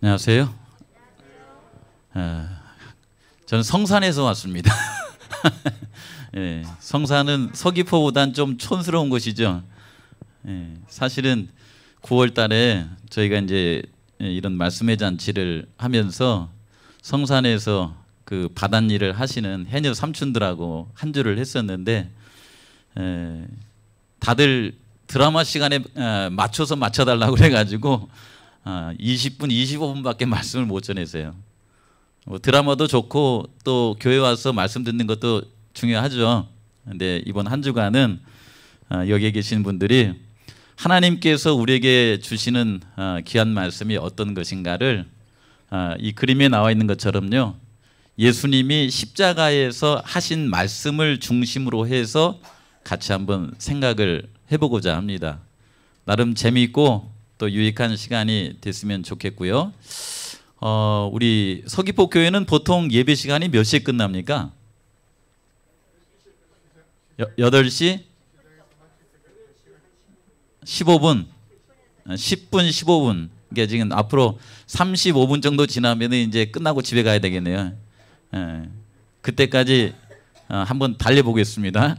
안녕하세요. 저는 성산에서 왔습니다. 예, 성산은 서귀포보단 좀 촌스러운 곳이죠. 예, 사실은 9월 달에 저희가 이제 이런 말씀의 잔치를 하면서 성산에서 그 바닷일을 하시는 해녀 삼촌들하고 한 주를 했었는데, 다들 드라마 시간에 맞춰달라고 그래가지고 20분, 25분밖에 말씀을 못 전했어요. 드라마도 좋고 또 교회 와서 말씀 듣는 것도 중요하죠. 근데 이번 한 주간은 여기에 계신 분들이 하나님께서 우리에게 주시는 귀한 말씀이 어떤 것인가를 이 그림에 나와 있는 것처럼요, 예수님이 십자가에서 하신 말씀을 중심으로 해서 같이 한번 생각을 해보고자 합니다. 나름 재미있고 또 유익한 시간이 됐으면 좋겠고요. 우리 서귀포 교회는 보통 예배 시간이 몇 시에 끝납니까? 8시 15분, 10분, 15분. 그러니까 지금 앞으로 35분 정도 지나면 이제 끝나고 집에 가야 되겠네요. 그때까지 한번 달려보겠습니다.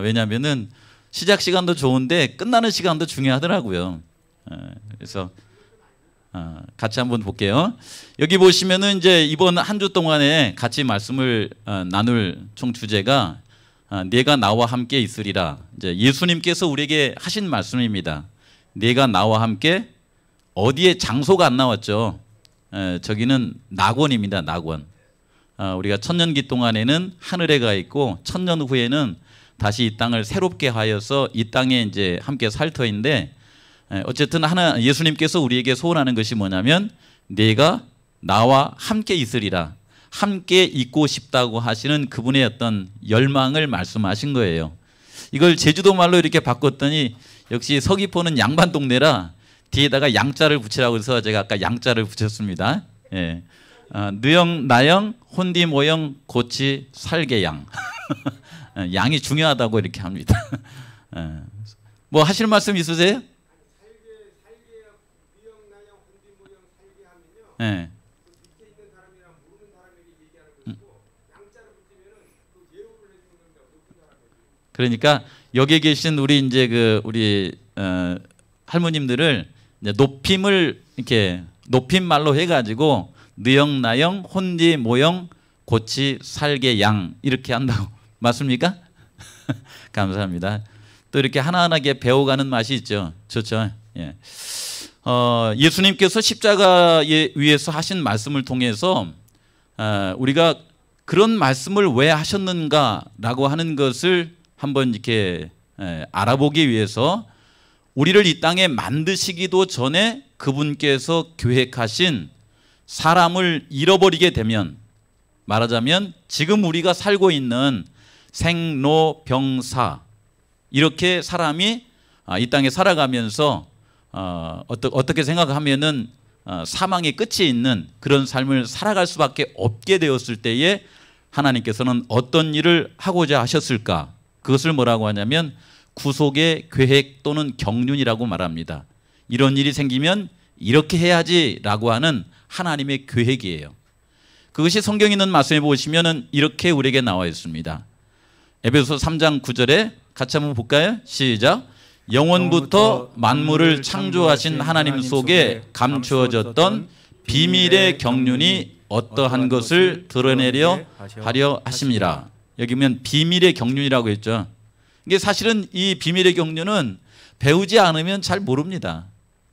왜냐하면은 시작 시간도 좋은데 끝나는 시간도 중요하더라고요. 그래서 같이 한번 볼게요. 여기 보시면은 이제 이번 한 주 동안에 같이 말씀을 나눌 총 주제가 내가 나와 함께 있으리라. 이제 예수님께서 우리에게 하신 말씀입니다. 내가 나와 함께, 어디에 장소가 안 나왔죠. 저기는 낙원입니다. 낙원. 우리가 천년기 동안에는 하늘에 가 있고 천년 후에는 다시 이 땅을 새롭게 하여서 이 땅에 이제 함께 살 터인데, 어쨌든 예수님께서 우리에게 소원하는 것이 뭐냐면 내가 나와 함께 있으리라. 함께 있고 싶다고 하시는 그분의 어떤 열망을 말씀하신 거예요. 이걸 제주도 말로 이렇게 바꿨더니 역시 서귀포는 양반 동네라 뒤에다가 양자를 붙이라고 해서 제가 아까 양자를 붙였습니다. 예. 느영 나영 혼디 모영 고치 살개양. 양이 중요하다고 이렇게 합니다. 뭐 하실 말씀 있으세요? 네. 그러니까 여기에 계신 우리 이제 우리 할머님들을 이제 높임을 이렇게 높임말로 해가지고 느영 나영 혼디 모영 고치 살개 양 이렇게 한다고. 맞습니까? 감사합니다. 또 이렇게 하나하나게 배워가는 맛이 있죠. 좋죠. 예. 예수님께서 십자가에 위에서 하신 말씀을 통해서 우리가 그런 말씀을 왜 하셨는가라고 하는 것을 한번 이렇게 알아보기 위해서 우리를 이 땅에 만드시기도 전에 그분께서 계획하신 사람을 잃어버리게 되면, 말하자면 지금 우리가 살고 있는 생로병사, 이렇게 사람이 이 땅에 살아가면서 어떻게 생각하면은 사망의 끝이 있는 그런 삶을 살아갈 수밖에 없게 되었을 때에 하나님께서는 어떤 일을 하고자 하셨을까? 그것을 뭐라고 하냐면 구속의 계획 또는 경륜이라고 말합니다. 이런 일이 생기면 이렇게 해야지라고 하는 하나님의 계획이에요. 그것이 성경에 있는 말씀에 보시면은 이렇게 우리에게 나와 있습니다. 에베소 3장 9절에 같이 한번 볼까요? 시작. 영원부터 만물을 창조하신 하나님 속에 감추어졌던 비밀의 경륜이 어떠한 것을 드러내려 하려 하심이라. 여기 보면 비밀의 경륜이라고 했죠. 이게 사실은 이 비밀의 경륜은 배우지 않으면 잘 모릅니다.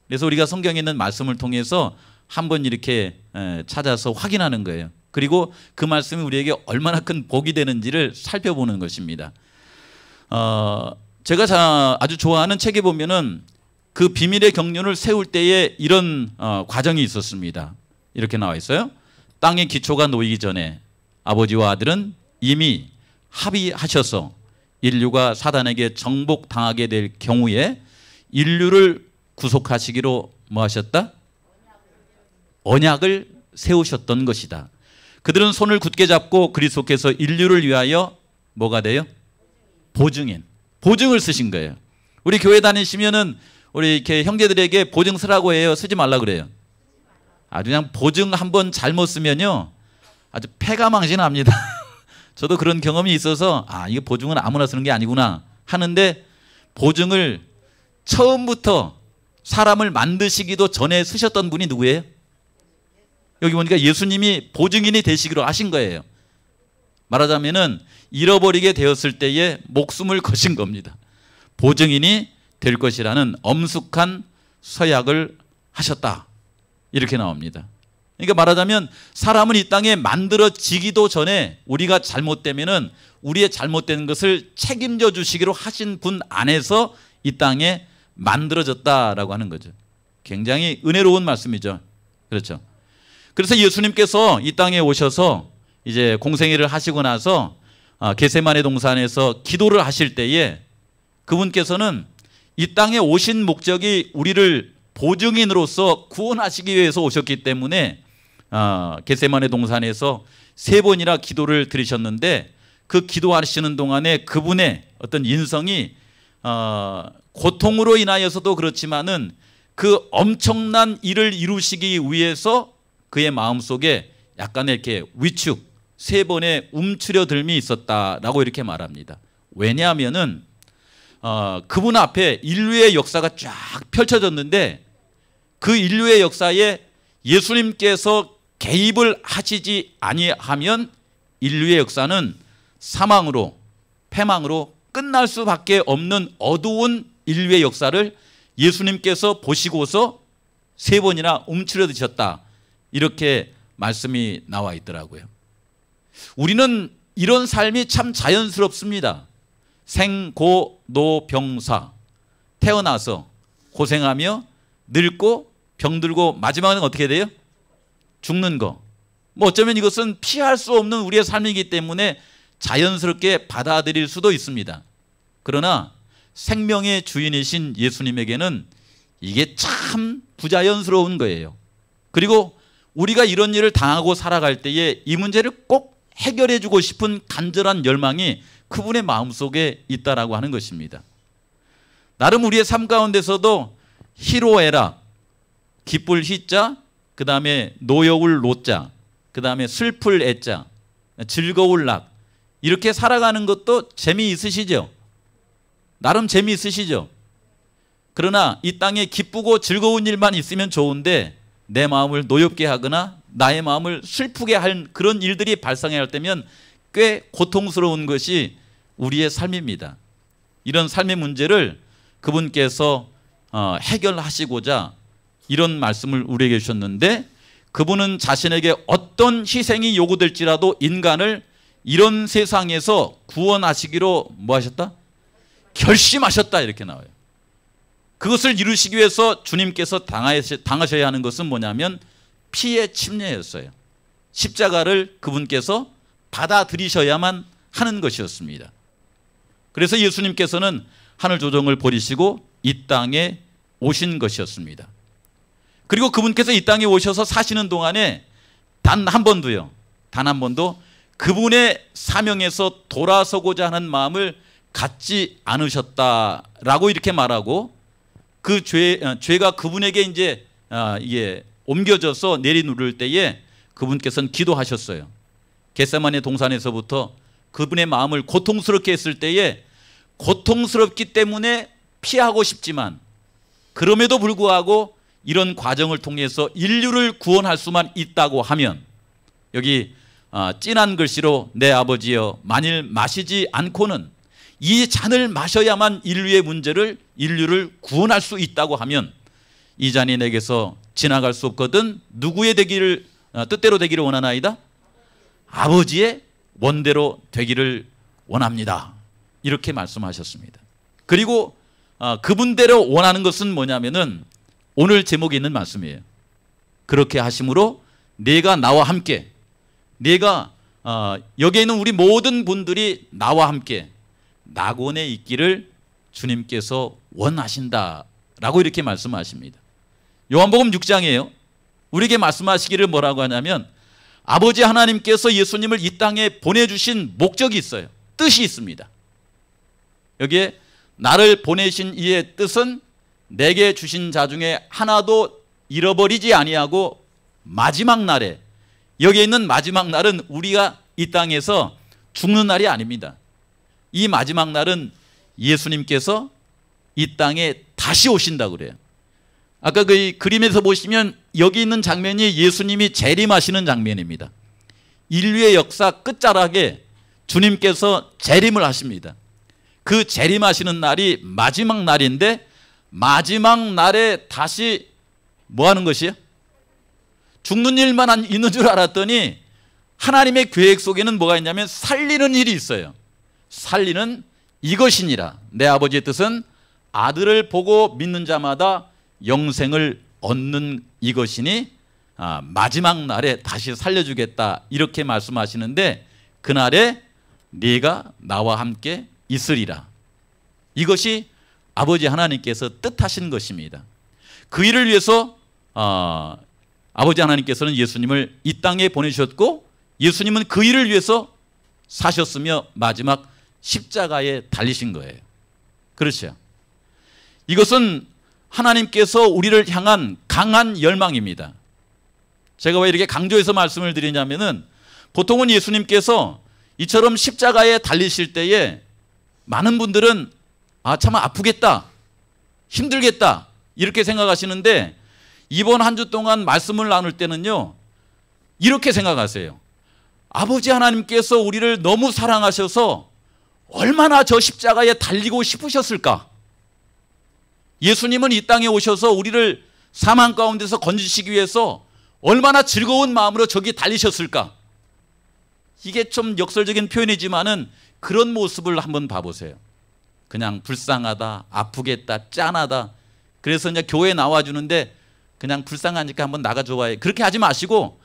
그래서 우리가 성경에 있는 말씀을 통해서 한번 이렇게 찾아서 확인하는 거예요. 그리고 그 말씀이 우리에게 얼마나 큰 복이 되는지를 살펴보는 것입니다. 제가 아주 좋아하는 책에 보면은 그 비밀의 경륜을 세울 때에 이런 과정이 있었습니다. 이렇게 나와 있어요. 땅의 기초가 놓이기 전에 아버지와 아들은 이미 합의하셔서 인류가 사단에게 정복당하게 될 경우에 인류를 구속하시기로 뭐 하셨다? 언약을 세우셨던 것이다. 그들은 손을 굳게 잡고 그리스도께서 인류를 위하여 뭐가 돼요? 보증인. 보증을 쓰신 거예요. 우리 교회 다니시면은 우리 이렇게 형제들에게 보증 쓰라고 해요? 쓰지 말라 그래요? 아주 그냥 보증 한번 잘못 쓰면요 아주 패가 망신합니다. 저도 그런 경험이 있어서 이게 보증은 아무나 쓰는 게 아니구나 하는데, 보증을 처음부터 사람을 만드시기도 전에 쓰셨던 분이 누구예요? 여기 보니까 예수님이 보증인이 되시기로 하신 거예요. 말하자면은 잃어버리게 되었을 때에 목숨을 거신 겁니다. 보증인이 될 것이라는 엄숙한 서약을 하셨다, 이렇게 나옵니다. 그러니까 말하자면 사람은 이 땅에 만들어지기도 전에 우리가 잘못되면은 우리의 잘못된 것을 책임져 주시기로 하신 분 안에서 이 땅에 만들어졌다라고 하는 거죠. 굉장히 은혜로운 말씀이죠. 그렇죠. 그래서 예수님께서 이 땅에 오셔서 이제 공생애를 하시고 나서 겟세마네 동산에서 기도를 하실 때에 그분께서는 이 땅에 오신 목적이 우리를 보증인으로서 구원하시기 위해서 오셨기 때문에 겟세마네 동산에서 3번이나 기도를 드리셨는데, 그 기도하시는 동안에 그분의 어떤 인성이 고통으로 인하여서도 그렇지만은 그 엄청난 일을 이루시기 위해서 그의 마음속에 약간의 이렇게 위축, 3번의 움츠려들미 있었다라고 이렇게 말합니다. 왜냐하면은 그분 앞에 인류의 역사가 쫙 펼쳐졌는데, 그 인류의 역사에 예수님께서 개입을 하시지 아니하면 인류의 역사는 사망으로, 패망으로 끝날 수밖에 없는 어두운 인류의 역사를 예수님께서 보시고서 3번이나 움츠려드셨다, 이렇게 말씀이 나와 있더라고요. 우리는 이런 삶이 참 자연스럽습니다. 생고노병사, 태어나서 고생하며 늙고 병들고 마지막은 어떻게 돼요? 죽는 거. 뭐 어쩌면 이것은 피할 수 없는 우리의 삶이기 때문에 자연스럽게 받아들일 수도 있습니다. 그러나 생명의 주인이신 예수님에게는 이게 참 부자연스러운 거예요. 그리고 우리가 이런 일을 당하고 살아갈 때에 이 문제를 꼭 해결해 주고 싶은 간절한 열망이 그분의 마음속에 있다라고 하는 것입니다. 나름 우리의 삶 가운데서도 희로애락, 기쁠 희자, 그 다음에 노여울 노자, 그 다음에 슬플 애자, 즐거울 락, 이렇게 살아가는 것도 재미있으시죠? 나름 재미있으시죠? 그러나 이 땅에 기쁘고 즐거운 일만 있으면 좋은데 내 마음을 노엽게 하거나 나의 마음을 슬프게 할 그런 일들이 발생할 때면 꽤 고통스러운 것이 우리의 삶입니다. 이런 삶의 문제를 그분께서 해결하시고자 이런 말씀을 우리에게 주셨는데, 그분은 자신에게 어떤 희생이 요구될지라도 인간을 이런 세상에서 구원하시기로 뭐 하셨다? 결심하셨다, 이렇게 나와요. 그것을 이루시기 위해서 주님께서 당하셔야 하는 것은 뭐냐면 피의 침례였어요. 십자가를 그분께서 받아들이셔야만 하는 것이었습니다. 그래서 예수님께서는 하늘 조정을 버리시고 이 땅에 오신 것이었습니다. 그리고 그분께서 이 땅에 오셔서 사시는 동안에 단 한 번도 그분의 사명에서 돌아서고자 하는 마음을 갖지 않으셨다라고 이렇게 말하고, 그 죄가 그분에게 이제 이게 옮겨져서 내리누를 때에 그분께서는 기도하셨어요. 겟세마네 동산에서부터 그분의 마음을 고통스럽게 했을 때에 고통스럽기 때문에 피하고 싶지만, 그럼에도 불구하고 이런 과정을 통해서 인류를 구원할 수만 있다고 하면, 여기 진한 글씨로 내 아버지여 만일 마시지 않고는 이 잔을 마셔야만 인류를 구원할 수 있다고 하면 이 잔이 내게서 지나갈 수 없거든 누구의 뜻대로 되기를 원하나이다? 아버지의 원대로 되기를 원합니다. 이렇게 말씀하셨습니다. 그리고 그분대로 원하는 것은 뭐냐면은 오늘 제목에 있는 말씀이에요. 그렇게 하심으로 내가 나와 함께, 내가 여기에 있는 우리 모든 분들이 나와 함께 낙원에 있기를 주님께서 원하신다라고 이렇게 말씀하십니다. 요한복음 6장이에요. 우리에게 말씀하시기를 뭐라고 하냐면 아버지 하나님께서 예수님을 이 땅에 보내주신 목적이 있어요. 뜻이 있습니다. 여기에 나를 보내신 이의 뜻은 내게 주신 자 중에 하나도 잃어버리지 아니하고 마지막 날에, 여기에 있는 마지막 날은 우리가 이 땅에서 죽는 날이 아닙니다. 이 마지막 날은 예수님께서 이 땅에 다시 오신다고 그래요. 아까 그 그림에서 보시면 여기 있는 장면이 예수님이 재림하시는 장면입니다. 인류의 역사 끝자락에 주님께서 재림을 하십니다. 그 재림하시는 날이 마지막 날인데, 마지막 날에 다시 뭐 하는 것이에요? 죽는 일만 있는 줄 알았더니 하나님의 계획 속에는 뭐가 있냐면 살리는 일이 있어요. 살리는 이것이니라. 내 아버지의 뜻은 아들을 보고 믿는 자마다 영생을 얻는 이것이니 마지막 날에 다시 살려주겠다, 이렇게 말씀하시는데, 그날에 네가 나와 함께 있으리라. 이것이 아버지 하나님께서 뜻하신 것입니다. 그 일을 위해서 아버지 하나님께서는 예수님을 이 땅에 보내주셨고, 예수님은 그 일을 위해서 사셨으며 마지막 십자가에 달리신 거예요. 그렇죠? 이것은 하나님께서 우리를 향한 강한 열망입니다. 제가 왜 이렇게 강조해서 말씀을 드리냐면은, 보통은 예수님께서 이처럼 십자가에 달리실 때에 많은 분들은 참 아프겠다, 힘들겠다, 이렇게 생각하시는데, 이번 한 주 동안 말씀을 나눌 때는요, 이렇게 생각하세요. 아버지 하나님께서 우리를 너무 사랑하셔서 얼마나 저 십자가에 달리고 싶으셨을까? 예수님은 이 땅에 오셔서 우리를 사망 가운데서 건지시기 위해서 얼마나 즐거운 마음으로 저기 달리셨을까? 이게 좀 역설적인 표현이지만은 그런 모습을 한번 봐보세요. 그냥 불쌍하다, 아프겠다, 짠하다, 그래서 이제 교회 나와주는데 그냥 불쌍하니까 한번 나가줘봐요, 그렇게 하지 마시고,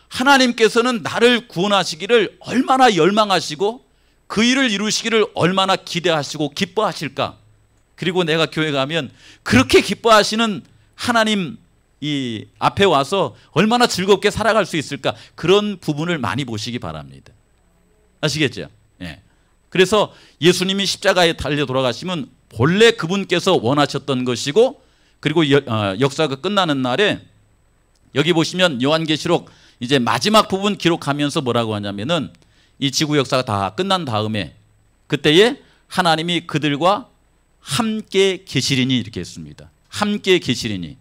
하나님께서는 나를 구원하시기를 얼마나 열망하시고 그 일을 이루시기를 얼마나 기대하시고 기뻐하실까? 그리고 내가 교회 가면 그렇게 기뻐하시는 하나님 이 앞에 와서 얼마나 즐겁게 살아갈 수 있을까? 그런 부분을 많이 보시기 바랍니다. 아시겠죠? 예. 그래서 예수님이 십자가에 달려 돌아가시면 본래 그분께서 원하셨던 것이고, 그리고 역사가 끝나는 날에 여기 보시면 요한계시록 이제 마지막 부분 기록하면서 뭐라고 하냐면은, 이 지구 역사가 다 끝난 다음에 그때에 하나님이 그들과 함께 계시리니, 이렇게 했습니다. 함께 계시리니.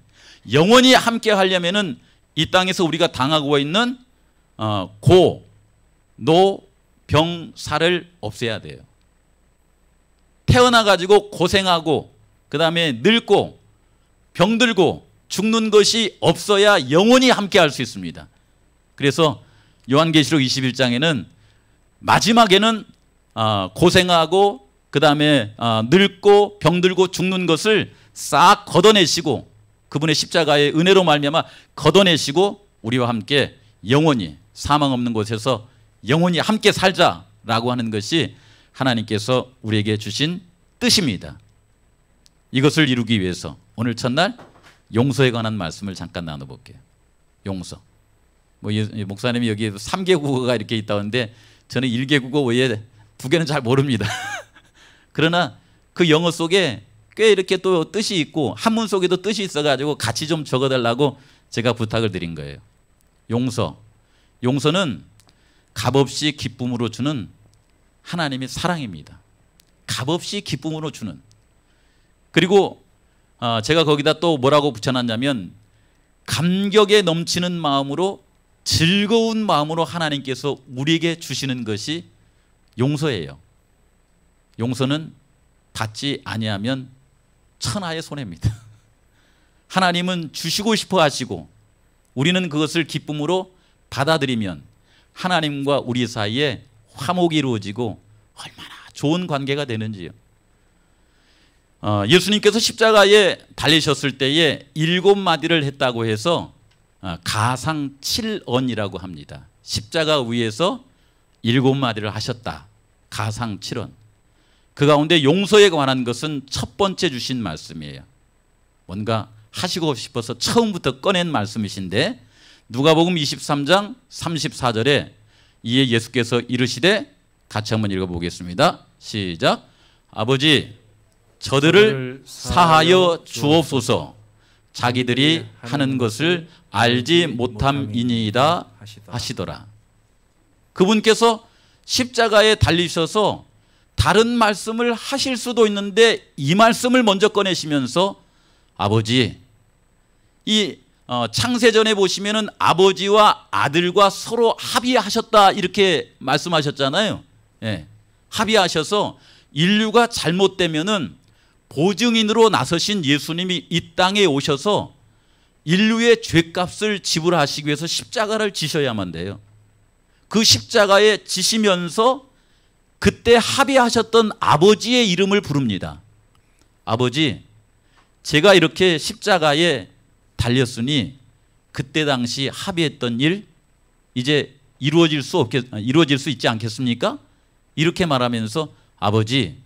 영원히 함께 하려면은 이 땅에서 우리가 당하고 있는 고, 노, 병, 사를 없애야 돼요. 태어나 가지고 고생하고 그 다음에 늙고 병들고 죽는 것이 없어야 영원히 함께 할 수 있습니다. 그래서 요한계시록 21장에는 마지막에는 고생하고 그 다음에 늙고 병들고 죽는 것을 싹 걷어내시고, 그분의 십자가의 은혜로 말미암아 걷어내시고 우리와 함께 영원히 사망 없는 곳에서 영원히 함께 살자라고 하는 것이 하나님께서 우리에게 주신 뜻입니다. 이것을 이루기 위해서 오늘 첫날 용서에 관한 말씀을 잠깐 나눠볼게요. 용서. 목사님이 여기 3개 국어가 이렇게 있다는데 저는 1개 국어 외에 2개는 잘 모릅니다. 그러나 그 영어 속에 꽤 이렇게 또 뜻이 있고 한문 속에도 뜻이 있어가지고 같이 좀 적어달라고 제가 부탁을 드린 거예요. 용서. 용서는 값없이 기쁨으로 주는 하나님의 사랑입니다. 값없이 기쁨으로 주는. 그리고 제가 거기다 또 뭐라고 붙여놨냐면, 감격에 넘치는 마음으로, 즐거운 마음으로 하나님께서 우리에게 주시는 것이 용서예요. 용서는 받지 아니하면 천하의 손해입니다. 하나님은 주시고 싶어 하시고 우리는 그것을 기쁨으로 받아들이면 하나님과 우리 사이에 화목이 이루어지고 얼마나 좋은 관계가 되는지요. 예수님께서 십자가에 달리셨을 때에 7마디를 했다고 해서 가상 7언이라고 합니다. 십자가 위에서 7마디를 하셨다. 가상 7언. 그 가운데 용서에 관한 것은 첫 번째 주신 말씀이에요. 뭔가 하시고 싶어서 처음부터 꺼낸 말씀이신데, 누가복음 23장 34절에 이에 예수께서 이르시되, 같이 한번 읽어보겠습니다. 시작. 아버지, 저들을 사하여 주옵소서. 자기들이 하는 것을 알지 못함이니이다 하시더라. 그분께서 십자가에 달리셔서 다른 말씀을 하실 수도 있는데 이 말씀을 먼저 꺼내시면서 아버지, 이 창세전에 보시면은 아버지와 아들과 서로 합의하셨다 이렇게 말씀하셨잖아요. 예, 합의하셔서 인류가 잘못되면은 보증인으로 나서신 예수님이 이 땅에 오셔서 인류의 죄값을 지불하시기 위해서 십자가를 지셔야만 돼요. 그 십자가에 지시면서 그때 합의하셨던 아버지의 이름을 부릅니다. 아버지, 제가 이렇게 십자가에 달렸으니 그때 당시 합의했던 일 이제 이루어질 수 있지 않겠습니까? 이렇게 말하면서 아버지,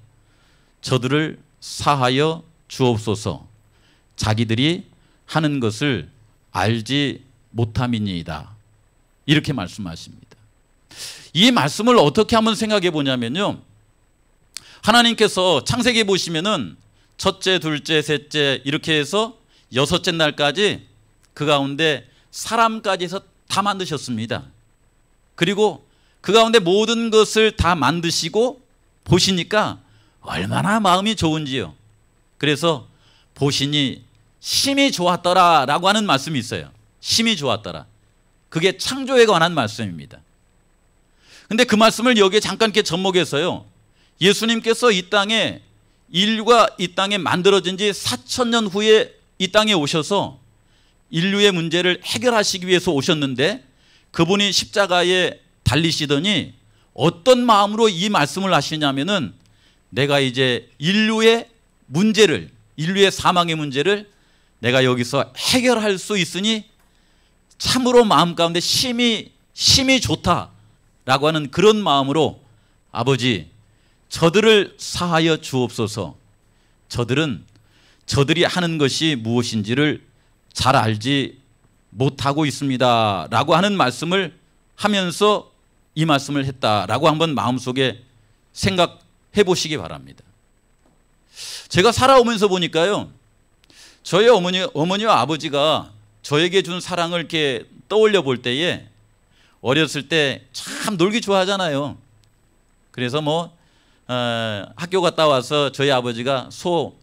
저들을 사하여 주옵소서. 자기들이 하는 것을 알지 못함이니이다. 이렇게 말씀하십니다. 이 말씀을 어떻게 한번 생각해 보냐면요, 하나님께서 창세기 보시면은 첫째, 둘째, 셋째 이렇게 해서 여섯째 날까지 그 가운데 사람까지 해서 다 만드셨습니다. 그리고 그 가운데 모든 것을 다 만드시고 보시니까 얼마나 마음이 좋은지요. 그래서 보시니 심히 좋았더라 라고 하는 말씀이 있어요. 심히 좋았더라. 그게 창조에 관한 말씀입니다. 근데 그 말씀을 여기에 잠깐 이렇게 접목해서요, 예수님께서 이 땅에, 인류가 이 땅에 만들어진 지 4,000년 후에 이 땅에 오셔서 인류의 문제를 해결하시기 위해서 오셨는데 그분이 십자가에 달리시더니 어떤 마음으로 이 말씀을 하시냐면은 내가 이제 인류의 문제를, 인류의 사망의 문제를 내가 여기서 해결할 수 있으니 참으로 마음 가운데 심히 좋다라고 하는 그런 마음으로 아버지, 저들을 사하여 주옵소서. 저들이 하는 것이 무엇인지를 잘 알지 못하고 있습니다 라고 하는 말씀을 하면서 이 말씀을 했다라고 한번 마음속에 생각해 보시기 바랍니다. 제가 살아오면서 보니까요, 저희 어머니와 아버지가 저에게 준 사랑을 이렇게 떠올려 볼 때에 어렸을 때 참 놀기 좋아하잖아요. 그래서 학교 갔다 와서 저희 아버지가 소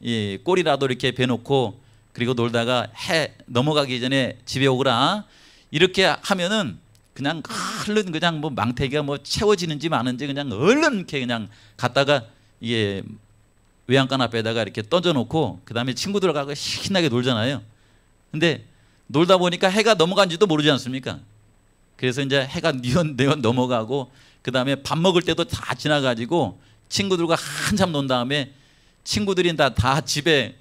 꼬리라도 이렇게 베놓고 그리고 놀다가 해 넘어가기 전에 집에 오거라 이렇게 하면은 그냥 얼른 그냥 망태기가 채워지는지 마는지 그냥 얼른 이렇게 그냥 갔다가 이게 외양간 앞에다가 이렇게 던져놓고 그 다음에 친구들하고 신나게 놀잖아요. 근데 놀다 보니까 해가 넘어간지도 모르지 않습니까? 그래서 이제 해가 뉘엿 넘어가고 그 다음에 밥 먹을 때도 다 지나가지고 친구들과 한참 논 다음에 친구들이 다 집에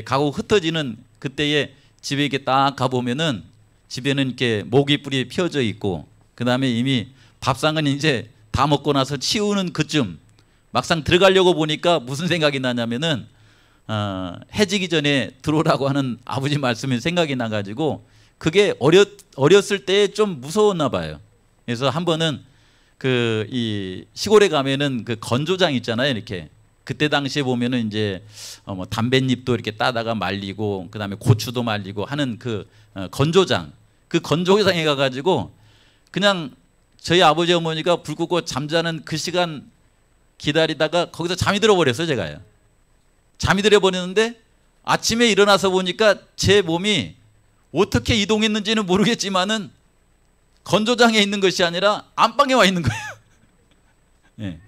가고 흩어지는 그때에 집에 이렇게 딱 가보면은 집에는 이렇게 모기뿔이 펴져 있고 그 다음에 이미 밥상은 이제 다 먹고 나서 치우는 그쯤 막상 들어가려고 보니까 무슨 생각이 나냐면은 해지기 전에 들어오라고 하는 아버지 말씀이 생각이 나가지고 그게 어렸을 때 좀 무서웠나 봐요. 그래서 한 번은 이 시골에 가면은 그 건조장 있잖아요. 이렇게 그때 당시에 보면은 이제 담뱃잎도 이렇게 따다가 말리고 그 다음에 고추도 말리고 하는 그 건조장, 그 건조장에 가가지고 그냥 저희 아버지 어머니가 불 끄고 잠자는 그 시간 기다리다가 거기서 잠이 들어버렸어요. 제가요. 잠이 들어버렸는데 아침에 일어나서 보니까 제 몸이 어떻게 이동했는지는 모르겠지만은 건조장에 있는 것이 아니라 안방에 와 있는 거예요. 네.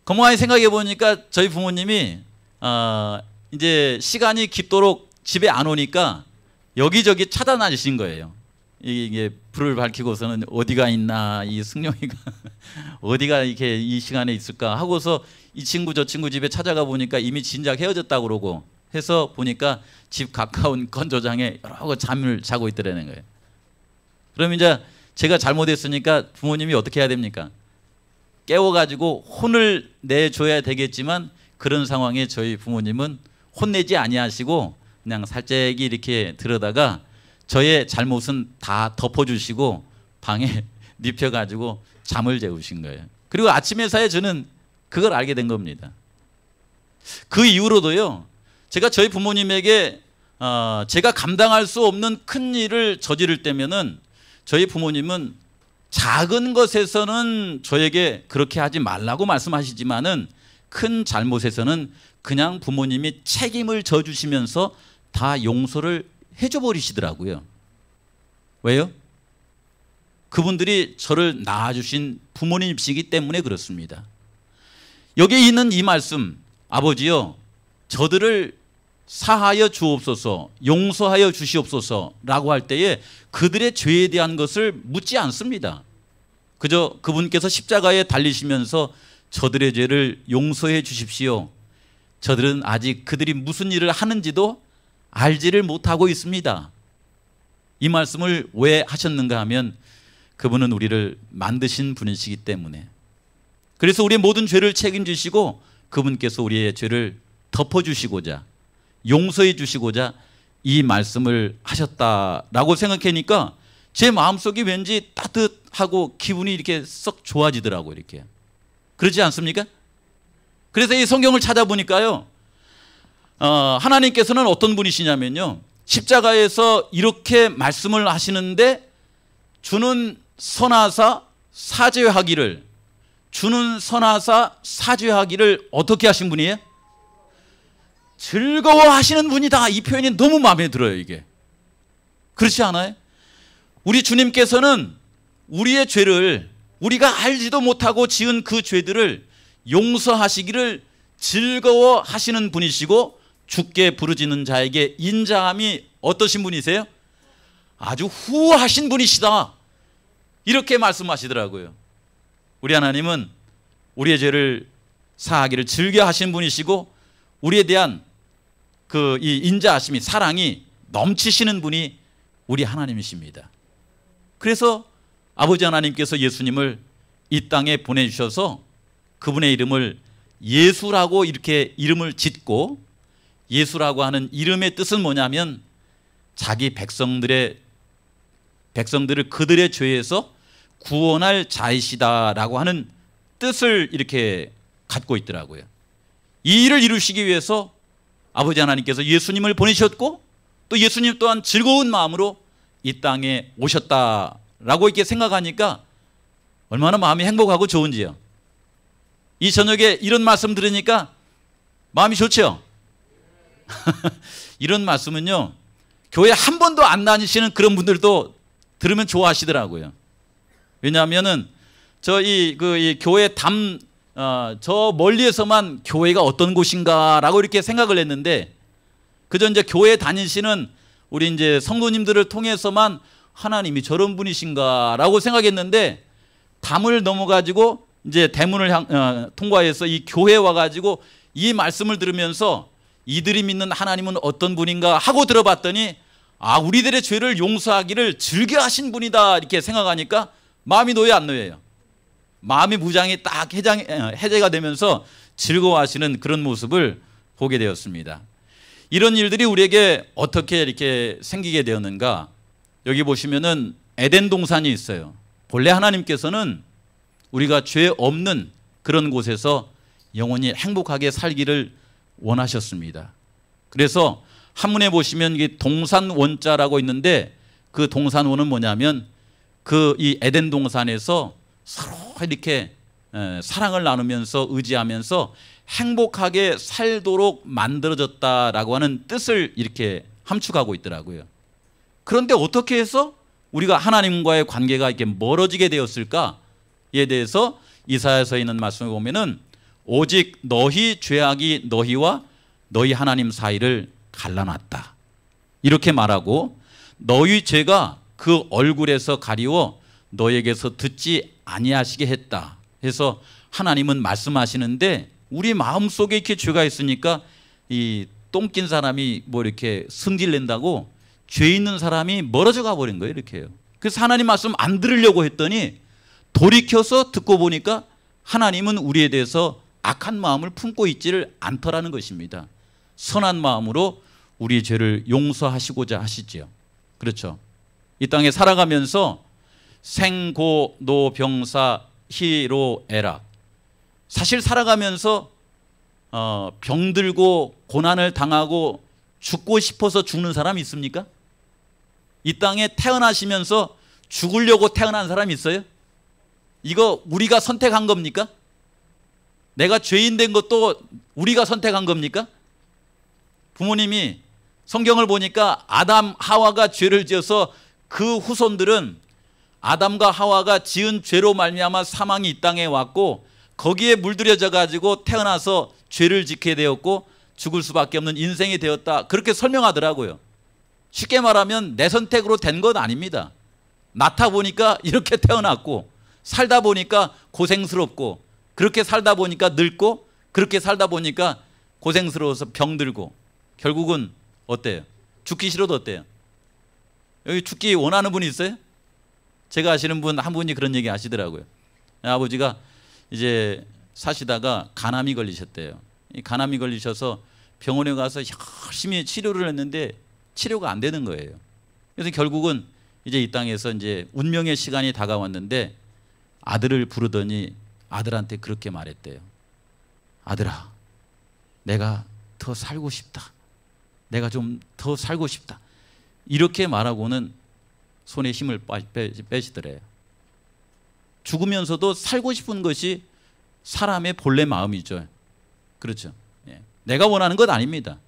가만히 생각해 보니까 저희 부모님이 이제 시간이 깊도록 집에 안 오니까 여기저기 찾아다니신 거예요. 이게 불을 밝히고서는 어디가 있나, 이 승용이가 어디가 이렇게 이 시간에 있을까 하고서 이 친구 저 친구 집에 찾아가 보니까 이미 진작 헤어졌다고 그러고 해서 보니까 집 가까운 건조장에 여러 거 잠을 자고 있더라는 거예요. 그럼 이제 제가 잘못했으니까 부모님이 어떻게 해야 됩니까? 깨워가지고 혼을 내줘야 되겠지만 그런 상황에 저희 부모님은 혼내지 아니하시고 그냥 살짝이 이렇게 들어다가 저의 잘못은 다 덮어주시고 방에 눕혀가지고 잠을 재우신 거예요. 그리고 아침 회사에 저는 그걸 알게 된 겁니다. 그 이후로도요, 제가 저희 부모님에게 제가 감당할 수 없는 큰 일을 저지를 때면은 저희 부모님은 작은 것에서는 저에게 그렇게 하지 말라고 말씀하시지만은 큰 잘못에서는 그냥 부모님이 책임을 져주시면서 다 용서를 해줘 버리시더라고요. 왜요? 그분들이 저를 낳아주신 부모님이시기 때문에 그렇습니다. 여기에 있는 이 말씀, 아버지요, 저들을 사하여 주옵소서, 용서하여 주시옵소서라고 할 때에 그들의 죄에 대한 것을 묻지 않습니다. 그저 그분께서 십자가에 달리시면서 저들의 죄를 용서해 주십시오. 저들은 아직 그들이 무슨 일을 하는지도 알지를 못하고 있습니다. 이 말씀을 왜 하셨는가 하면 그분은 우리를 만드신 분이시기 때문에, 그래서 우리의 모든 죄를 책임지시고 그분께서 우리의 죄를 덮어주시고자 용서해 주시고자 이 말씀을 하셨다라고 생각하니까 제 마음속이 왠지 따뜻하고 기분이 이렇게 썩 좋아지더라고요. 이렇게. 그렇지 않습니까? 그래서 이 성경을 찾아보니까요, 하나님께서는 어떤 분이시냐면요, 십자가에서 이렇게 말씀을 하시는데 주는 선하사 사죄하기를, 주는 선하사 사죄하기를 어떻게 하신 분이에요? 즐거워하시는 분이다. 이 표현이 너무 마음에 들어요. 이게 그렇지 않아요? 우리 주님께서는 우리의 죄를, 우리가 알지도 못하고 지은 그 죄들을 용서하시기를 즐거워하시는 분이시고, 주께 부르짖는 자에게 인자함이 어떠신 분이세요? 아주 후하신 분이시다. 이렇게 말씀하시더라고요. 우리 하나님은 우리의 죄를 사하기를 즐겨 하신 분이시고, 우리에 대한 그 이 인자하심이, 사랑이 넘치시는 분이 우리 하나님이십니다. 그래서 아버지 하나님께서 예수님을 이 땅에 보내주셔서 그분의 이름을 예수라고 이렇게 이름을 짓고, 예수라고 하는 이름의 뜻은 뭐냐면 자기 백성들을 그들의 죄에서 구원할 자이시다라고 하는 뜻을 이렇게 갖고 있더라고요. 이 일을 이루시기 위해서 아버지 하나님께서 예수님을 보내셨고, 또 예수님 또한 즐거운 마음으로 이 땅에 오셨다라고 이렇게 생각하니까 얼마나 마음이 행복하고 좋은지요. 이 저녁에 이런 말씀 들으니까 마음이 좋죠. 이런 말씀은요, 교회 한 번도 안 다니시는 그런 분들도 들으면 좋아하시더라고요. 왜냐하면은 이 교회 저 멀리에서만 교회가 어떤 곳인가라고 이렇게 생각을 했는데, 그저 이제 교회 다니시는 우리 이제 성도님들을 통해서만 하나님이 저런 분이신가라고 생각했는데, 담을 넘어가지고 이제 대문을 통과해서 이 교회에 와가지고 이 말씀을 들으면서 이들이 믿는 하나님은 어떤 분인가 하고 들어봤더니, 아, 우리들의 죄를 용서하기를 즐겨하신 분이다 이렇게 생각하니까 마음이 놓여 안 놓여요? 마음의 무장이 딱 해제가 되면서 즐거워하시는 그런 모습을 보게 되었습니다. 이런 일들이 우리에게 어떻게 이렇게 생기게 되었는가? 여기 보시면은 에덴 동산이 있어요. 본래 하나님께서는 우리가 죄 없는 그런 곳에서 영원히 행복하게 살기를 원하셨습니다. 그래서 한문에 보시면 이게 동산원자라고 있는데, 그 동산원은 뭐냐면 이 에덴 동산에서 서로 이렇게 사랑을 나누면서 의지하면서 행복하게 살도록 만들어졌다라고 하는 뜻을 이렇게 함축하고 있더라고요. 그런데 어떻게 해서 우리가 하나님과의 관계가 이렇게 멀어지게 되었을까에 대해서 이사야서에 있는 말씀을 보면은 오직 너희 죄악이 너희와 너희 하나님 사이를 갈라놨다 이렇게 말하고, 너희 죄가 그 얼굴에서 가리워 너에게서 듣지 아니하시게 했다 해서 하나님은 말씀하시는데, 우리 마음속에 이렇게 죄가 있으니까 이 똥낀 사람이 뭐 이렇게 승질낸다고 죄 있는 사람이 멀어져 가버린 거예요. 이렇게요. 그래서 하나님 말씀 안 들으려고 했더니 돌이켜서 듣고 보니까 하나님은 우리에 대해서 악한 마음을 품고 있지를 않더라는 것입니다. 선한 마음으로 우리의 죄를 용서하시고자 하시지요. 그렇죠. 이 땅에 살아가면서 생고 노병사 희로애락, 사실 살아가면서 병들고 고난을 당하고 죽고 싶어서 죽는 사람이 있습니까? 이 땅에 태어나시면서 죽으려고 태어난 사람이 있어요? 이거 우리가 선택한 겁니까? 내가 죄인 된 것도 우리가 선택한 겁니까? 부모님이 성경을 보니까 아담 하와가 죄를 지어서 그 후손들은 아담과 하와가 지은 죄로 말미암아 사망이 이 땅에 왔고 거기에 물들여져 가지고 태어나서 죄를 짓게 되었고 죽을 수밖에 없는 인생이 되었다, 그렇게 설명하더라고요. 쉽게 말하면 내 선택으로 된 건 아닙니다. 낳다 보니까 이렇게 태어났고 살다 보니까 고생스럽고 그렇게 살다 보니까 늙고 그렇게 살다 보니까 고생스러워서 병들고 결국은 어때요? 죽기 싫어도 어때요? 여기 죽기 원하는 분이 있어요? 제가 아시는 분 한 분이 그런 얘기 하시더라고요. 아버지가 이제 사시다가 간암이 걸리셨대요. 이 간암이 걸리셔서 병원에 가서 열심히 치료를 했는데 치료가 안 되는 거예요. 그래서 결국은 이제 이 땅에서 이제 운명의 시간이 다가왔는데 아들을 부르더니 아들한테 그렇게 말했대요. 아들아, 내가 더 살고 싶다. 내가 좀 더 살고 싶다. 이렇게 말하고는 손에 힘을 빼시더래요. 죽으면서도 살고 싶은 것이 사람의 본래 마음이죠. 그렇죠. 예. 내가 원하는 것 아닙니다.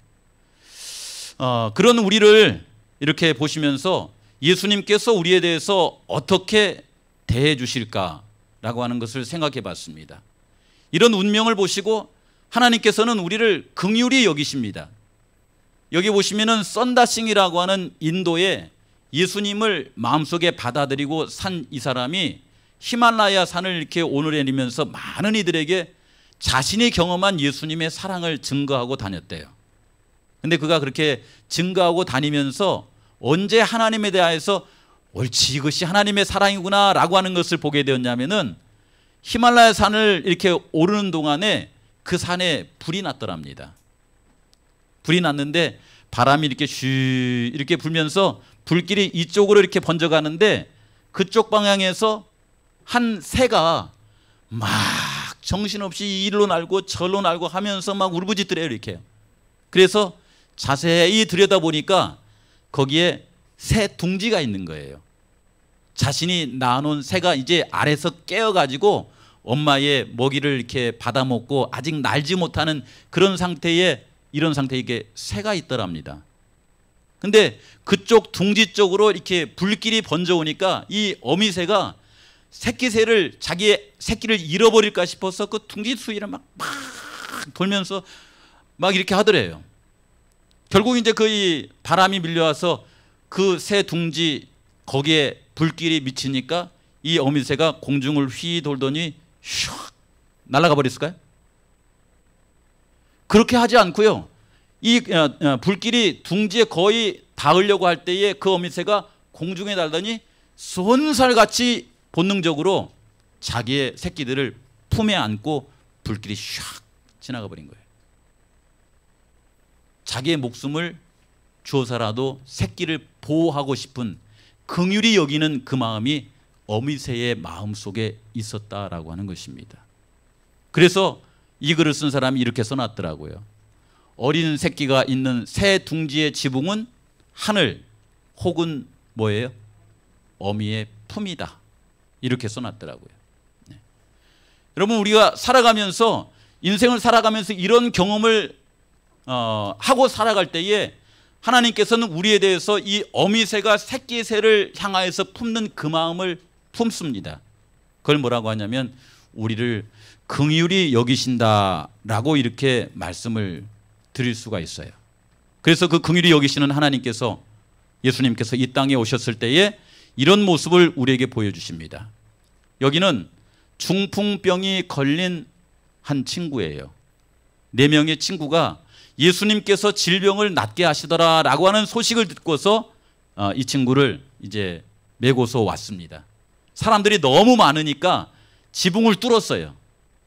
그런 우리를 이렇게 보시면서 예수님께서 우리에 대해서 어떻게 대해 주실까라고 하는 것을 생각해 봤습니다. 이런 운명을 보시고 하나님께서는 우리를 긍휼히 여기십니다. 여기 보시면은 썬다싱이라고 하는 인도에 예수님을 마음속에 받아들이고 산 이 사람이 히말라야 산을 이렇게 오르내리면서 많은 이들에게 자신이 경험한 예수님의 사랑을 증거하고 다녔대요. 근데 그가 그렇게 증거하고 다니면서 언제 하나님에 대해서 옳지, 이것이 하나님의 사랑이구나 라고 하는 것을 보게 되었냐면은 히말라야 산을 이렇게 오르는 동안에 그 산에 불이 났더랍니다. 불이 났는데 바람이 이렇게 슈 이렇게 불면서 불길이 이쪽으로 이렇게 번져가는데 그쪽 방향에서 한 새가 막 정신없이 이리로 날고 저리로 날고 하면서 막 울부짖더래요. 이렇게. 그래서 자세히 들여다보니까 거기에 새 둥지가 있는 거예요. 자신이 낳아놓은 새가 이제 아래서 깨어가지고 엄마의 먹이를 이렇게 받아먹고 아직 날지 못하는 그런 상태에, 이런 상태에 이게 새가 있더랍니다. 근데 그쪽 둥지 쪽으로 이렇게 불길이 번져오니까 이 어미새가 새끼새를, 자기의 새끼를 잃어버릴까 싶어서 그 둥지 수위를 막 돌면서 막 이렇게 하더래요. 결국 이제 그 바람이 밀려와서 그 새 둥지 거기에 불길이 미치니까 이 어미새가 공중을 휘 돌더니 슉 날아가 버렸을까요? 그렇게 하지 않고요. 이 불길이 둥지에 거의 닿으려고 할 때에 그 어미새가 공중에 날더니 쏜살같이 본능적으로 자기의 새끼들을 품에 안고 불길이 샥 지나가 버린 거예요. 자기의 목숨을 주어서라도 새끼를 보호하고 싶은 긍휼히 여기는 그 마음이 어미새의 마음속에 있었다라고 하는 것입니다. 그래서 이 글을 쓴 사람이 이렇게 써놨더라고요. 어린 새끼가 있는 새 둥지의 지붕은 하늘 혹은 뭐예요? 어미의 품이다. 이렇게 써놨더라고요. 네. 여러분, 우리가 살아가면서, 인생을 살아가면서 이런 경험을 하고 살아갈 때에 하나님께서는 우리에 대해서 이 어미새가 새끼새를 향하여서 품는 그 마음을 품습니다. 그걸 뭐라고 하냐면 우리를 긍휼히 여기신다라고 이렇게 말씀을 드릴 수가 있어요. 그래서 그 긍휼히 여기시는 하나님께서, 예수님께서 이 땅에 오셨을 때에 이런 모습을 우리에게 보여주십니다. 여기는 중풍병이 걸린 한 친구예요. 4명의 친구가 예수님께서 질병을 낫게 하시더라라고 하는 소식을 듣고서 이 친구를 이제 메고서 왔습니다. 사람들이 너무 많으니까 지붕을 뚫었어요.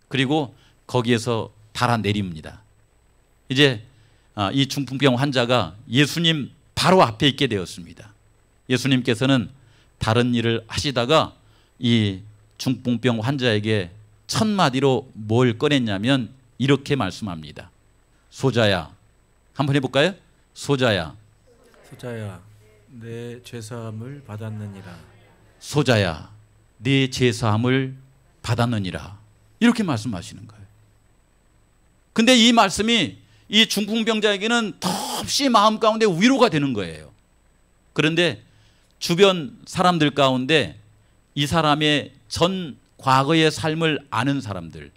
그리고 거기에서 달아내립니다. 이제 이 중풍병 환자가 예수님 바로 앞에 있게 되었습니다. 예수님께서는 다른 일을 하시다가 이 중풍병 환자에게 첫 마디로 뭘 꺼냈냐면 이렇게 말씀합니다. 소자야, 한번 해볼까요? 소자야, 소자야, 내 죄사함을 받았느니라. 소자야, 네 죄사함을 받았느니라. 이렇게 말씀하시는 거예요. 근데 이 말씀이 이 중풍병자에게는 몹시 마음 가운데 위로가 되는 거예요. 그런데 주변 사람들 가운데 이 사람의 전 과거의 삶을 아는 사람들,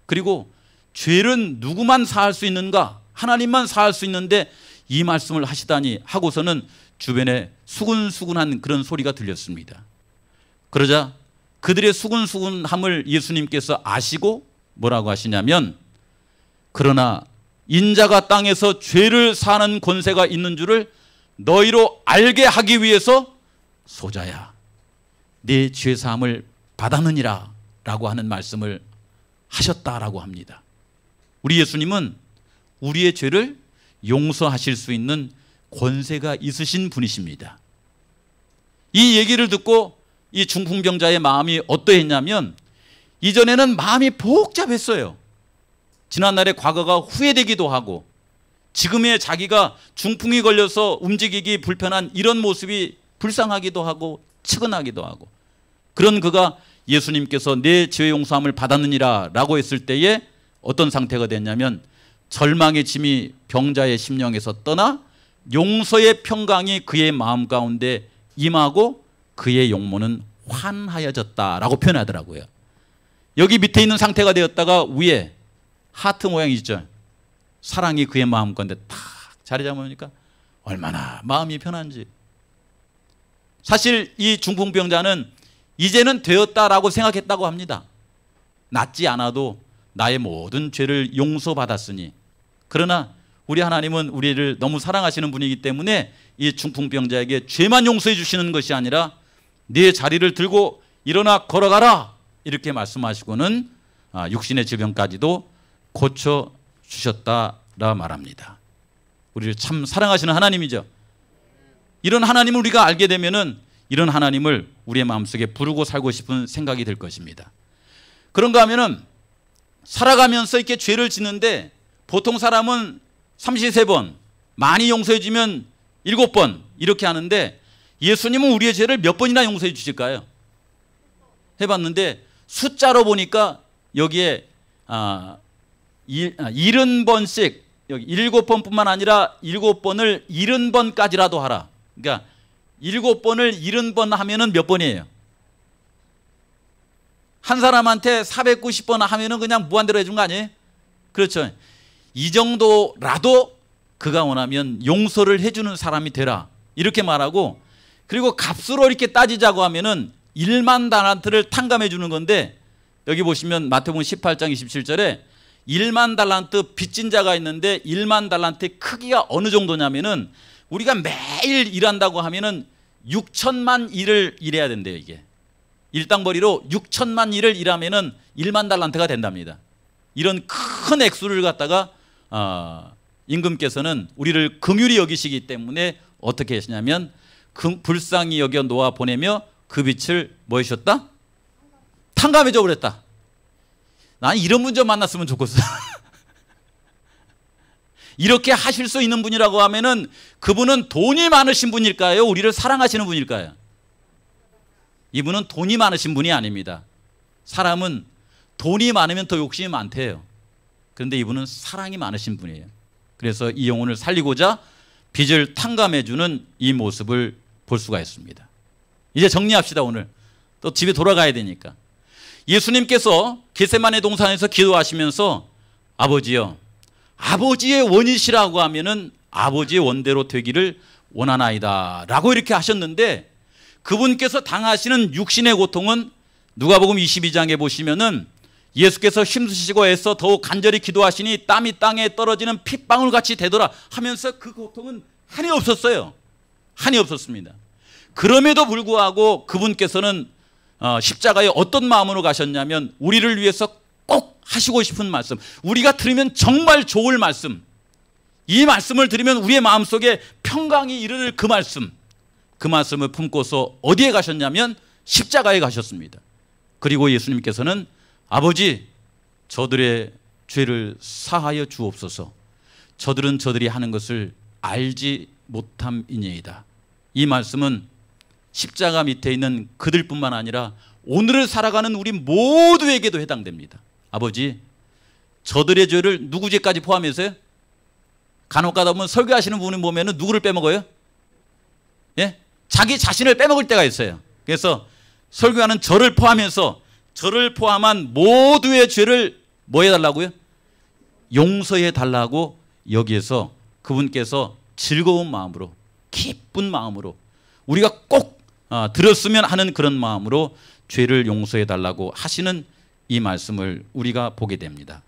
그리고 죄는 누구만 사할 수 있는가? 하나님만 사할 수 있는데 이 말씀을 하시다니 하고서는 주변에 수근수근한 그런 소리가 들렸습니다. 그러자 그들의 수근수근함을 예수님께서 아시고 뭐라고 하시냐면, 그러나 인자가 땅에서 죄를 사는 권세가 있는 줄을 너희로 알게 하기 위해서 소자야, 네 죄사함을 받았느니라 라고 하는 말씀을 하셨다라고 합니다. 우리 예수님은 우리의 죄를 용서하실 수 있는 권세가 있으신 분이십니다. 이 얘기를 듣고 이 중풍병자의 마음이 어떠했냐면, 이전에는 마음이 복잡했어요. 지난날의 과거가 후회되기도 하고, 지금의 자기가 중풍이 걸려서 움직이기 불편한 이런 모습이 불쌍하기도 하고 측은하기도 하고, 그런 그가 예수님께서 내 죄 용서함을 받았느니라 라고 했을 때에 어떤 상태가 됐냐면, 절망의 짐이 병자의 심령에서 떠나 용서의 평강이 그의 마음 가운데 임하고 그의 용모는 환하여졌다라고 표현하더라고요. 여기 밑에 있는 상태가 되었다가 위에 하트 모양이죠. 사랑이 그의 마음 가운데 탁 자리 잡으니까 얼마나 마음이 편한지. 사실 이 중풍병자는 이제는 되었다라고 생각했다고 합니다. 낫지 않아도 나의 모든 죄를 용서받았으니. 그러나 우리 하나님은 우리를 너무 사랑하시는 분이기 때문에 이 중풍병자에게 죄만 용서해 주시는 것이 아니라 네 자리를 들고 일어나 걸어가라 이렇게 말씀하시고는 육신의 질병까지도 고쳐주셨다라 말합니다. 우리를 참 사랑하시는 하나님이죠. 이런 하나님을 우리가 알게 되면은 이런 하나님을 우리의 마음속에 부르고 살고 싶은 생각이 들 것입니다. 그런가 하면은 살아가면서 이렇게 죄를 짓는데 보통 사람은 33번, 많이 용서해 주면 7번 이렇게 하는데, 예수님은 우리의 죄를 몇 번이나 용서해 주실까요? 해봤는데 숫자로 보니까 여기에 70번씩, 여기 7번뿐만 아니라 7번을 70번까지라도 하라. 그러니까 7번을 70번 하면은 몇 번이에요? 한 사람한테 490번 하면은 그냥 무한대로 해준 거 아니에요? 그렇죠. 이 정도라도 그가 원하면 용서를 해주는 사람이 되라 이렇게 말하고, 그리고 값으로 이렇게 따지자고 하면은 1만 달란트를 탕감해 주는 건데, 여기 보시면 마태복음 18장 27절에 1만 달란트 빚진 자가 있는데 1만 달란트의 크기가 어느 정도냐면은, 우리가 매일 일한다고 하면은 6천만 일을 일해야 된대요. 이게 일당벌이로 6천만 일을 일하면은 1만 달란트가 된답니다. 이런 큰 액수를 갖다가 임금께서는 우리를 긍휼히 여기시기 때문에 어떻게 하시냐면 불쌍히 여겨 놓아 보내며 그 빛을 뭐 하셨다? 탕감해 줘 버렸다. 난 이런 분 좀 만났으면 좋겠어. 이렇게 하실 수 있는 분이라고 하면은 그분은 돈이 많으신 분일까요? 우리를 사랑하시는 분일까요? 이분은 돈이 많으신 분이 아닙니다. 사람은 돈이 많으면 더 욕심이 많대요. 그런데 이분은 사랑이 많으신 분이에요. 그래서 이 영혼을 살리고자 빚을 탕감해 주는 이 모습을 볼 수가 있습니다. 이제 정리합시다. 오늘 또 집에 돌아가야 되니까. 예수님께서 겟세마네 동산에서 기도하시면서 아버지여, 아버지의 원이시라고 하면은 아버지의 원대로 되기를 원하나이다 라고 이렇게 하셨는데, 그분께서 당하시는 육신의 고통은 누가복음 22장에 보시면은 예수께서 힘쓰시고 애써 더욱 간절히 기도하시니 땀이 땅에 떨어지는 핏방울같이 되더라 하면서 그 고통은 한이 없었어요. 한이 없었습니다. 그럼에도 불구하고 그분께서는 십자가에 어떤 마음으로 가셨냐면, 우리를 위해서 꼭 하시고 싶은 말씀, 우리가 들으면 정말 좋을 말씀, 이 말씀을 들으면 우리의 마음속에 평강이 이르를 그 말씀을 품고서 어디에 가셨냐면 십자가에 가셨습니다. 그리고 예수님께서는 아버지, 저들의 죄를 사하여 주옵소서. 저들은 저들이 하는 것을 알지 못함이니이다. 이 말씀은 십자가 밑에 있는 그들뿐만 아니라 오늘을 살아가는 우리 모두에게도 해당됩니다. 아버지, 저들의 죄를 누구 죄까지 포함해서요? 간혹 가다 보면 설교하시는 분을 보면 누구를 빼먹어요? 예? 자기 자신을 빼먹을 때가 있어요. 그래서 설교하는 저를 포함해서 저를 포함한 모두의 죄를 뭐 해달라고요? 용서해 달라고 여기에서 그분께서 즐거운 마음으로, 기쁜 마음으로, 우리가 꼭 들었으면 하는 그런 마음으로 죄를 용서해 달라고 하시는 이 말씀을 우리가 보게 됩니다.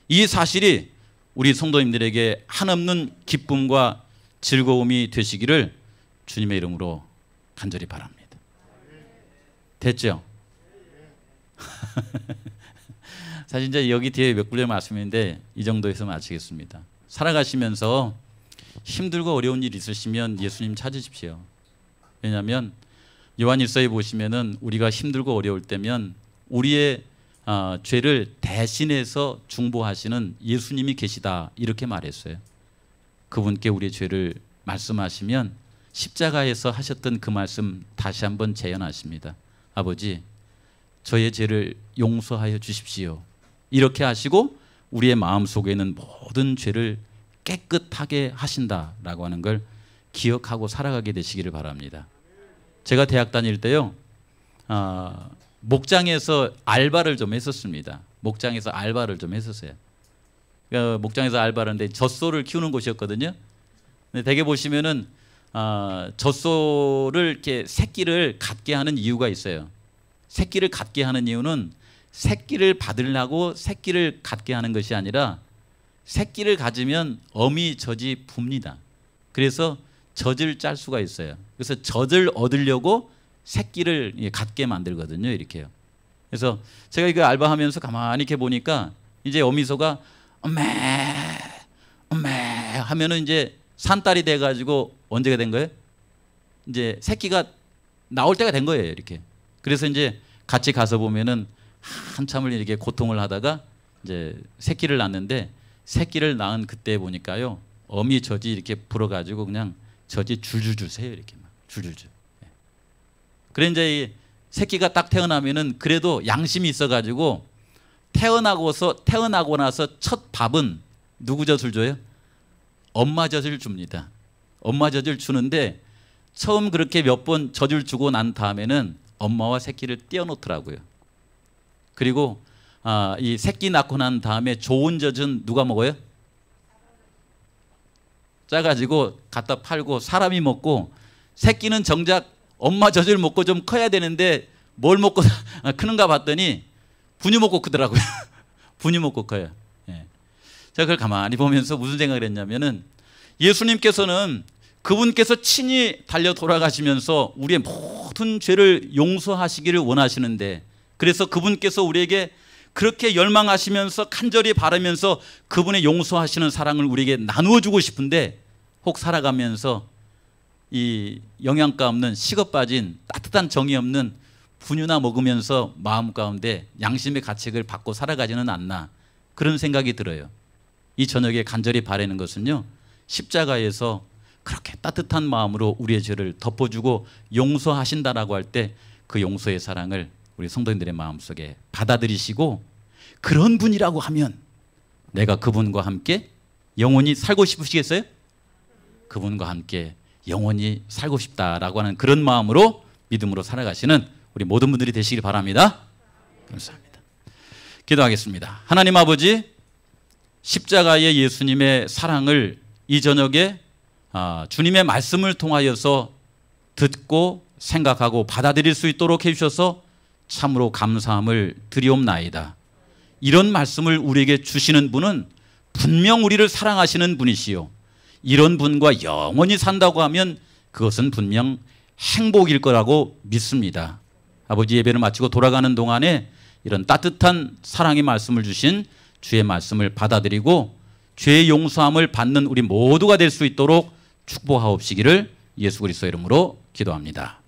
이 사실이 우리 성도님들에게 한없는 기쁨과 즐거움이 되시기를 주님의 이름으로 간절히 바랍니다. 됐죠? 사실 이제 여기 뒤에 몇 구절 말씀인데 이 정도에서 마치겠습니다. 살아가시면서 힘들고 어려운 일 있으시면 예수님 찾으십시오. 왜냐하면 요한일서에 보시면은 우리가 힘들고 어려울 때면 우리의 죄를 대신해서 중보하시는 예수님이 계시다 이렇게 말했어요. 그분께 우리의 죄를 말씀하시면 십자가에서 하셨던 그 말씀 다시 한번 재현하십니다. 아버지, 저의 죄를 용서하여 주십시오. 이렇게 하시고 우리의 마음속에 있는 모든 죄를 깨끗하게 하신다라고 하는 걸 기억하고 살아가게 되시기를 바랍니다. 제가 대학 다닐 때요, 목장에서 알바를 좀 했었습니다. 목장에서 알바를 좀 했었어요. 그러니까 목장에서 알바를 하는데 젖소를 키우는 곳이었거든요. 근데 대개 보시면은 젖소를 이렇게 새끼를 갖게 하는 이유가 있어요. 새끼를 갖게 하는 이유는 새끼를 받으려고 새끼를 갖게 하는 것이 아니라 새끼를 가지면 어미 젖이 붑니다. 그래서 젖을 짤 수가 있어요. 그래서 젖을 얻으려고 새끼를 갖게 만들거든요. 이렇게요. 그래서 제가 이거 알바하면서 가만히 이렇게 보니까 이제 어미소가 엄매 하면은 이제 산딸이 돼가지고 언제가 된 거예요? 이제 새끼가 나올 때가 된 거예요. 이렇게. 그래서 이제 같이 가서 보면은 한참을 이렇게 고통을 하다가 이제 새끼를 낳는데 새끼를 낳은 그때 보니까요, 어미 젖이 이렇게 불어가지고 그냥 젖이 줄줄줄 새요. 이렇게 막 줄줄줄. 그래 이제 이 새끼가 딱 태어나면은 그래도 양심이 있어가지고 태어나고 나서 첫 밥은 누구 젖을 줘요? 엄마 젖을 줍니다. 엄마 젖을 주는데 처음 그렇게 몇 번 젖을 주고 난 다음에는 엄마와 새끼를 떼어놓더라고요. 그리고 이 새끼 낳고 난 다음에 좋은 젖은 누가 먹어요? 짜가지고 갖다 팔고 사람이 먹고, 새끼는 정작 엄마 젖을 먹고 좀 커야 되는데 뭘 먹고 크는가 봤더니 분유 먹고 크더라고요. 분유 먹고 커요. 예. 제가 그걸 가만히 보면서 무슨 생각을 했냐면은, 예수님께서는 그분께서 친히 달려 돌아가시면서 우리의 모든 죄를 용서하시기를 원하시는데, 그래서 그분께서 우리에게 그렇게 열망하시면서 간절히 바라면서 그분의 용서하시는 사랑을 우리에게 나누어 주고 싶은데, 혹 살아가면서 이 영양가 없는 식어 빠진 따뜻한 정이 없는 분유나 먹으면서 마음 가운데 양심의 가책을 받고 살아가지는 않나, 그런 생각이 들어요. 이 저녁에 간절히 바라는 것은요, 십자가에서 그렇게 따뜻한 마음으로 우리의 죄를 덮어주고 용서하신다라고 할 때 그 용서의 사랑을 우리 성도님들의 마음속에 받아들이시고, 그런 분이라고 하면 내가 그분과 함께 영원히 살고 싶으시겠어요? 그분과 함께 영원히 살고 싶다라고 하는 그런 마음으로 믿음으로 살아가시는 우리 모든 분들이 되시길 바랍니다. 감사합니다. 기도하겠습니다. 하나님 아버지, 십자가의 예수님의 사랑을 이 저녁에 주님의 말씀을 통하여서 듣고 생각하고 받아들일 수 있도록 해주셔서 참으로 감사함을 드리옵나이다. 이런 말씀을 우리에게 주시는 분은 분명 우리를 사랑하시는 분이시요, 이런 분과 영원히 산다고 하면 그것은 분명 행복일 거라고 믿습니다. 아버지, 예배를 마치고 돌아가는 동안에 이런 따뜻한 사랑의 말씀을 주신 주의 말씀을 받아들이고 죄의 용서함을 받는 우리 모두가 될 수 있도록 축복하옵시기를 예수 그리스도의 이름으로 기도합니다.